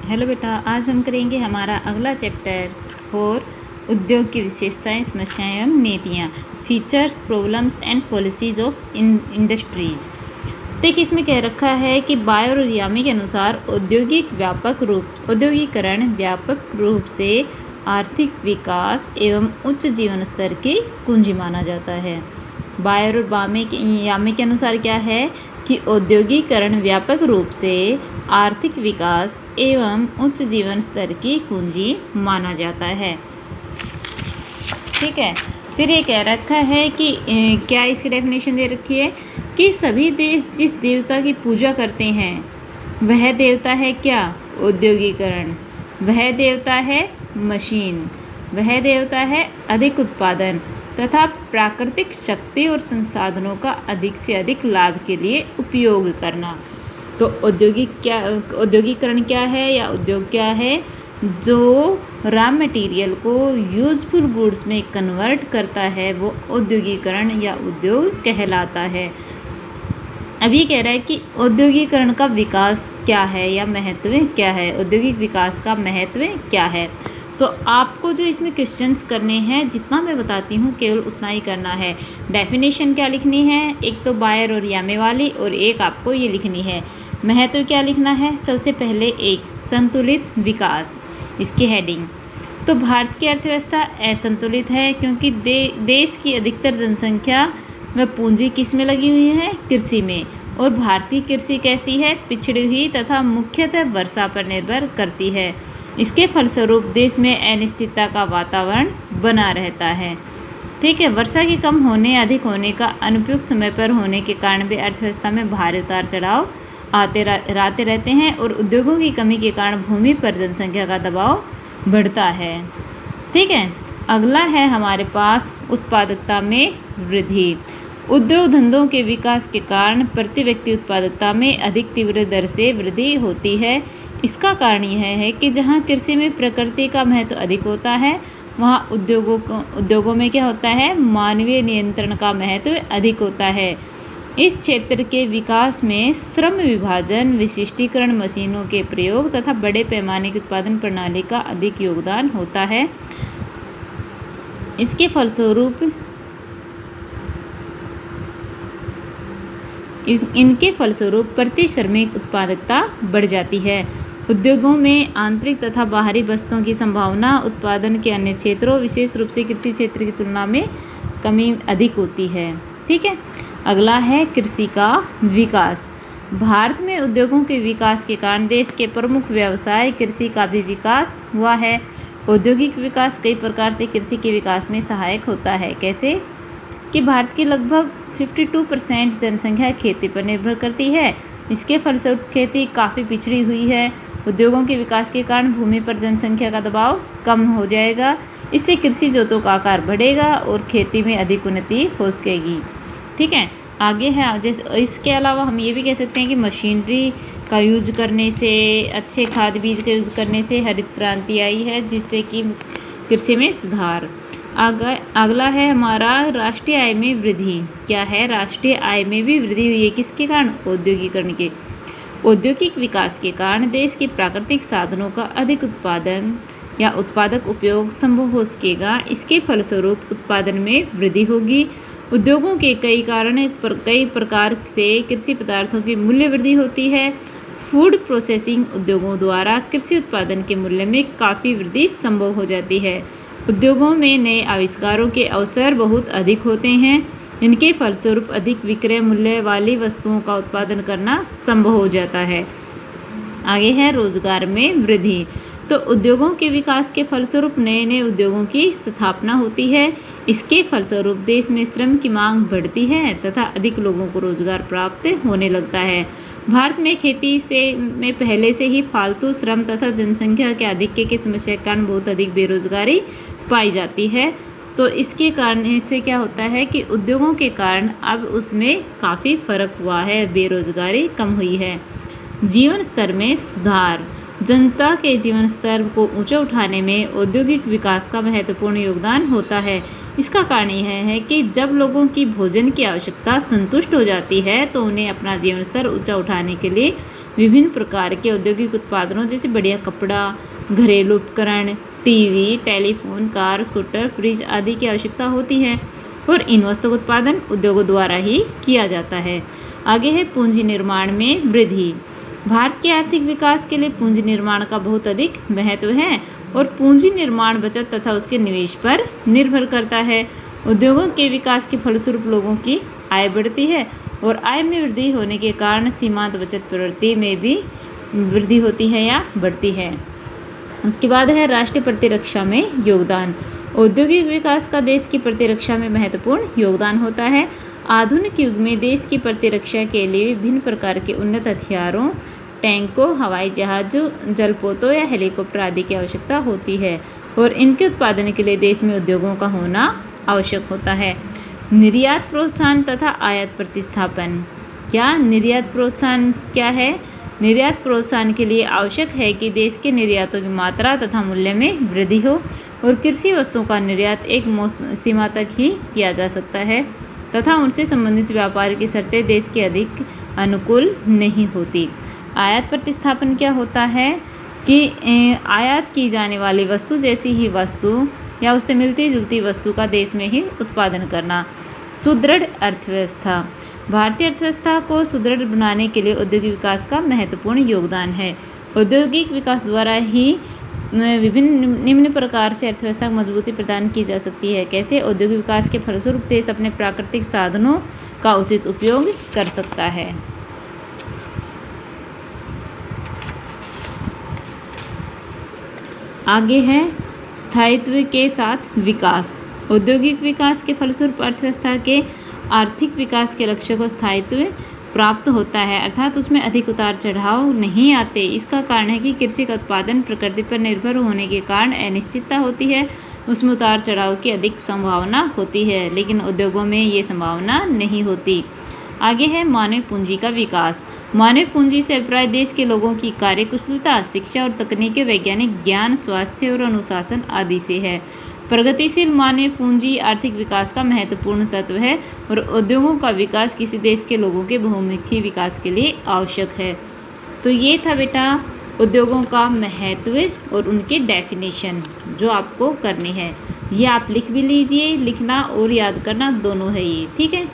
Hello बेटा, आज हम करेंगे हमारा अगला चैप्टर 4 उद्योग की विशेषताएं, समस्याएं एवं नीतियाँ, features, problems and policies of industries. देखिए, इसमें कह रखा है कि बायर और यामी के अनुसार औद्योगिकरण व्यापक रूप से आर्थिक विकास एवं उच्च जीवन स्तर की कुंजी माना जाता है। बायर और यामी के अनुसार क्या है कि औद्योगिकरण व्यापक रूप से आर्थिक विकास एवं उच्च जीवन स्तर की कुंजी माना जाता है। ठीक है, फिर ये कह रखा है कि क्या इसकी डेफिनेशन दे रखी है कि सभी देश जिस देवता की पूजा करते हैं वह देवता है क्या? औद्योगिकरण। वह देवता है मशीन। वह देवता है अधिक उत्पादन तथा प्राकृतिक शक्ति और संसाधनों का अधिक से अधिक लाभ के लिए उपयोग करना। तो औद्योगिकरण क्या है या उद्योग क्या है? जो रॉ मटेरियल को यूजफुल गुड्स में कन्वर्ट करता है वो औद्योगिकरण या उद्योग कहलाता है। अब ये कह रहा है कि औद्योगिकरण का विकास क्या है या महत्व क्या है, औद्योगिक विकास का महत्व क्या है। तो आपको जो इसमें क्वेश्चंस करने हैं, जितना मैं बताती हूँ केवल उतना ही करना है। डेफिनेशन क्या लिखनी है? एक तो बायर और यामी वाली, और एक आपको ये लिखनी है महत्व क्या लिखना है। सबसे पहले एक संतुलित विकास, इसकी हेडिंग। तो भारत की अर्थव्यवस्था असंतुलित है क्योंकि देश की अधिकतर जनसंख्या व पूंजी किस में लगी हुई है? कृषि में। और भारतीय कृषि कैसी है? पिछड़ी हुई तथा मुख्यतः वर्षा पर निर्भर करती है। इसके फलस्वरूप देश में अनिश्चितता का वातावरण बना रहता है। ठीक है, वर्षा के कम होने, अधिक होने का अनुपयुक्त समय पर होने के कारण भी अर्थव्यवस्था में भारी उतार चढ़ाव आते रहते हैं और उद्योगों की कमी के कारण भूमि पर जनसंख्या का दबाव बढ़ता है। ठीक है, अगला है हमारे पास उत्पादकता में वृद्धि। उद्योग धंधों के विकास के कारण प्रति व्यक्ति उत्पादकता में अधिक तीव्र दर से वृद्धि होती है। इसका कारण यह है कि जहाँ कृषि में प्रकृति का महत्व अधिक होता है वहाँ उद्योगों में क्या होता है? मानवीय नियंत्रण का महत्व अधिक होता है। इस क्षेत्र के विकास में श्रम विभाजन, विशिष्टीकरण, मशीनों के प्रयोग तथा बड़े पैमाने की उत्पादन प्रणाली का अधिक योगदान होता है। इसके फलस्वरूप प्रति श्रमिक उत्पादकता बढ़ जाती है। उद्योगों में आंतरिक तथा बाहरी वस्तुओं की संभावना उत्पादन के अन्य क्षेत्रों, विशेष रूप से कृषि क्षेत्र की तुलना में कमी अधिक होती है। ठीक है, अगला है कृषि का विकास। भारत में उद्योगों के विकास के कारण देश के प्रमुख व्यवसाय कृषि का भी विकास हुआ है। औद्योगिक विकास कई प्रकार से कृषि के विकास में सहायक होता है। कैसे? कि भारत की लगभग 52% जनसंख्या खेती पर निर्भर करती है। इसके फलस्वरूप खेती काफ़ी पिछड़ी हुई है। उद्योगों के विकास के कारण भूमि पर जनसंख्या का दबाव कम हो जाएगा। इससे कृषि जोतों का आकार बढ़ेगा और खेती में अधिक उन्नति हो सकेगी। ठीक है, आगे है जैसे इसके अलावा हम ये भी कह सकते हैं कि मशीनरी का यूज करने से, अच्छे खाद बीज का यूज करने से हरित क्रांति आई है, जिससे कि कृषि में सुधार। अगला है हमारा राष्ट्रीय आय में वृद्धि। क्या है? राष्ट्रीय आय में भी वृद्धि हुई है। किसके कारण? औद्योगिकरण के। औद्योगिक विकास के कारण देश के प्राकृतिक साधनों का अधिक उत्पादन या उत्पादक उपयोग संभव हो सकेगा। इसके फलस्वरूप उत्पादन में वृद्धि होगी। उद्योगों के कई प्रकार से कृषि पदार्थों की मूल्य वृद्धि होती है। फूड प्रोसेसिंग उद्योगों द्वारा कृषि उत्पादन के मूल्य में काफ़ी वृद्धि संभव हो जाती है। उद्योगों में नए आविष्कारों के अवसर बहुत अधिक होते हैं। इनके फलस्वरूप अधिक विक्रय मूल्य वाली वस्तुओं का उत्पादन करना संभव हो जाता है। आगे है रोजगार में वृद्धि। तो उद्योगों के विकास के फलस्वरूप नए नए उद्योगों की स्थापना होती है। इसके फलस्वरूप देश में श्रम की मांग बढ़ती है तथा अधिक लोगों को रोजगार प्राप्त होने लगता है। भारत में खेती में पहले से ही फालतू श्रम तथा जनसंख्या के आधिक्य की समस्या के कारण बहुत अधिक बेरोजगारी पाई जाती है। तो इसके कारण इससे क्या होता है कि उद्योगों के कारण अब उसमें काफ़ी फर्क हुआ है, बेरोजगारी कम हुई है। जीवन स्तर में सुधार। जनता के जीवन स्तर को ऊंचा उठाने में औद्योगिक विकास का महत्वपूर्ण योगदान होता है। इसका कारण यह है कि जब लोगों की भोजन की आवश्यकता संतुष्ट हो जाती है तो उन्हें अपना जीवन स्तर ऊंचा उठाने के लिए विभिन्न प्रकार के औद्योगिक उत्पादनों जैसे बढ़िया कपड़ा, घरेलू उपकरण, TV, telephone, car, scooter, fridge आदि की आवश्यकता होती है और इन वस्तुओं का उत्पादन उद्योगों द्वारा ही किया जाता है। आगे है पूंजी निर्माण में वृद्धि। भारत के आर्थिक विकास के लिए पूंजी निर्माण का बहुत अधिक महत्व है और पूंजी निर्माण बचत तथा उसके निवेश पर निर्भर करता है। उद्योगों के विकास के फलस्वरूप लोगों की आय बढ़ती है और आय में वृद्धि होने के कारण सीमांत बचत प्रवृत्ति में भी वृद्धि होती है या बढ़ती है। उसके बाद है राष्ट्रीय प्रतिरक्षा में योगदान। औद्योगिक विकास का देश की प्रतिरक्षा में महत्वपूर्ण योगदान होता है। आधुनिक युग में देश की प्रतिरक्षा के लिए विभिन्न प्रकार के उन्नत हथियारों, टैंकों, हवाई जहाजों, जलपोतों या हेलीकॉप्टर आदि की आवश्यकता होती है और इनके उत्पादन के लिए देश में उद्योगों का होना आवश्यक होता है। निर्यात प्रोत्साहन तथा आयात प्रतिस्थापन। क्या निर्यात प्रोत्साहन क्या है? निर्यात प्रोत्साहन के लिए आवश्यक है कि देश के निर्यातों की मात्रा तथा मूल्य में वृद्धि हो और कृषि वस्तुओं का निर्यात एक सीमा तक ही किया जा सकता है तथा उनसे संबंधित व्यापार की शर्तें देश के अधिक अनुकूल नहीं होती। आयात प्रतिस्थापन क्या होता है कि आयात की जाने वाली वस्तु जैसी ही वस्तु या उससे मिलती जुलती वस्तु का देश में ही उत्पादन करना। सुदृढ़ अर्थव्यवस्था। भारतीय अर्थव्यवस्था को सुदृढ़ बनाने के लिए औद्योगिक विकास का महत्वपूर्ण योगदान है। औद्योगिक विकास द्वारा ही विभिन्न निम्न प्रकार से अर्थव्यवस्था को मजबूती प्रदान की जा सकती है। कैसे? औद्योगिक विकास के फलस्वरूप देश अपने प्राकृतिक साधनों का उचित उपयोग कर सकता है। आगे है स्थायित्व के साथ विकास। औद्योगिक विकास के फलस्वरूप अर्थव्यवस्था के आर्थिक विकास के लक्ष्य को स्थायित्व प्राप्त होता है, अर्थात उसमें अधिक उतार चढ़ाव नहीं आते। इसका कारण है कि कृषि का उत्पादन प्रकृति पर निर्भर होने के कारण अनिश्चितता होती है, उसमें उतार चढ़ाव की अधिक संभावना होती है, लेकिन उद्योगों में ये संभावना नहीं होती। आगे है मानव पूंजी का विकास। मानव पूंजी से अभिप्राय देश के लोगों की कार्यकुशलता, शिक्षा और तकनीकी वैज्ञानिक ज्ञान, स्वास्थ्य और अनुशासन आदि से है। प्रगतिशील मानव पूंजी आर्थिक विकास का महत्वपूर्ण तत्व है और उद्योगों का विकास किसी देश के लोगों के बहुमुखी विकास के लिए आवश्यक है। तो ये था बेटा उद्योगों का महत्व और उनके डेफिनेशन जो आपको करनी है। ये आप लिख भी लीजिए, लिखना और याद करना दोनों है ये, ठीक है।